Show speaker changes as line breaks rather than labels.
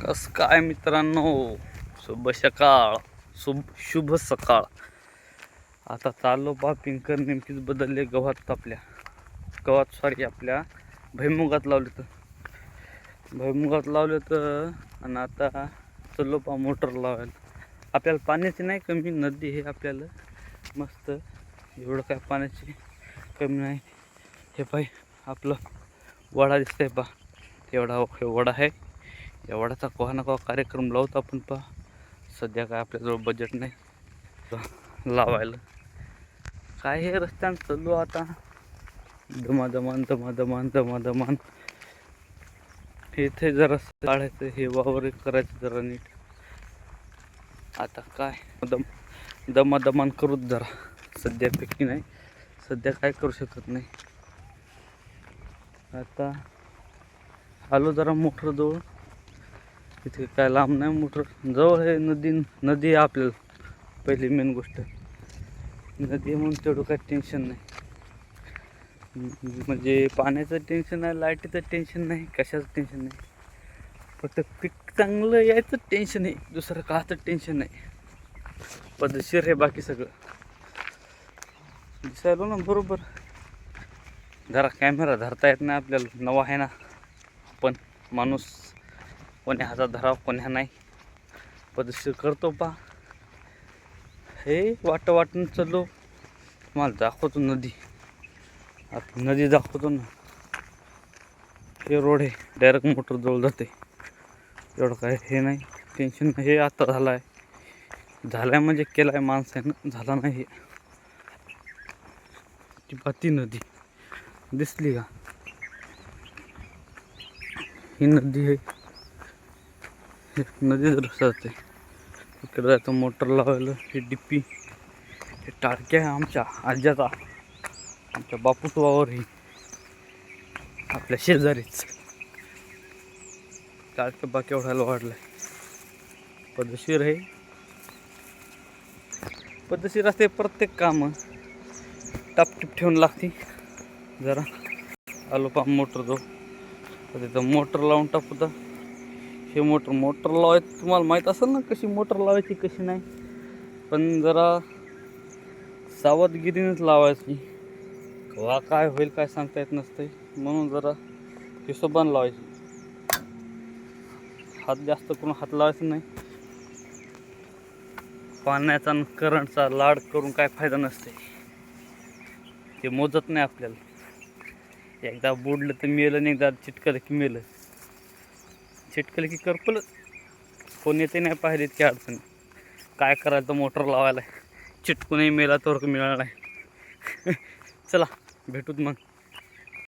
कसं काय मित्रांनो, शुभ सकाळ. शुभ सकाळ. आता चाललो बा पिंकर नेमकीच बदलले गव्हात आपल्या भुईमुगात लावले तर आणि आता चाललो पा मोटर लावायला. आपल्याला पाण्याची नाही कमी, नदी हे आपल्याला मस्त, एवढं काय पाण्याची कमी नाही. हे पाय आपलं वडा दिसतंय पा, एवढा वडा आहे. या वडाचा कोहा ना कोहा कार्यक्रम लावतो आपण पा. सध्या काय आपल्याजवळ बजेट नाही लावायला. काय हे रस्त्यानं चालू आता दमादमान. इथे जरा काढायचं, हे वावर करायचं जरा नीट. आता काय दमादमान करूच जरा. सध्यापैकी नाही, सध्या काय करू शकत नाही. आता आलो जरा मोटर जवळ. इथे काय लांब नाही, मोटर जवळ आहे. नदी आहे आपल्याला. पहिली मेन गोष्ट नदी म्हणून तेवढं काय टेन्शन नाही. म्हणजे पाण्याचं टेन्शन नाही, लाईटीचं टेन्शन नाही, कशाचं टेन्शन नाही. फक्त पीक चांगलं यायचं टेन्शन आहे, दुसरं काचं टेन्शन नाही. पद्धतशीर आहे बाकी सगळं. दिसायलो ना बरोबर. जरा कॅमेरा धरता येत नाही आपल्याला, नवा आहे ना पण. माणूस कोण्या हातात धराव कोण्या नाही, पद्धतशीर करतो पा. हे वाटून चाललो. तुम्हाला दाखवतो नदी. आता नदी दाखवतो ना. हे रोड आहे, डायरेक्ट मोटर जवळ जाते. एवढं काय हे नाही, टेन्शन नाही. हे आता झालाय म्हणजे केलाय माणसानं, झाला नाही. हे ती पाती नदी दिसली का? ही नदी आहे. नदी जाते इकडे, जायचं मोटर लावायला. हे डिप्पी, हे टाळक्या आहे आमच्या आज्याचा, आमच्या बापूच वावर ही आपल्या शेजारीच. टाळक्या बाकी एवढ्याला वाढलाय. पद्धतशीर आहे, पद्धतशीर असते प्रत्येक काम. टापटीप ठेवून लागते जरा. आलो पा मोटर जो तिथं मोटर लावून टाकू. हे मोटर लावायचं तुम्हाला माहीत असेल ना, कशी मोटर लावायची कशी नाही. पण जरा सावधगिरीनेच लावायची. केव्हा काय होईल काय सांगता येत नसते, म्हणून जरा हिशोबाने लावायची. हात जास्त करून हात लावायचं नाही. पाण्याचा आणि करंटचा लाड करून काय फायदा नसते. ते मोजत नाही आपल्याला. एकदा बुडलं तर मेलं, आणि एकदा चिटकलं की मेलं. चिटकलं की करपलं. कोण येते नाही पाहिजे इतकी अडचणी. काय करायचं मोटर लावायला, चिटकूनही मेला तर मिळाला नाही. चला भेटूत मग.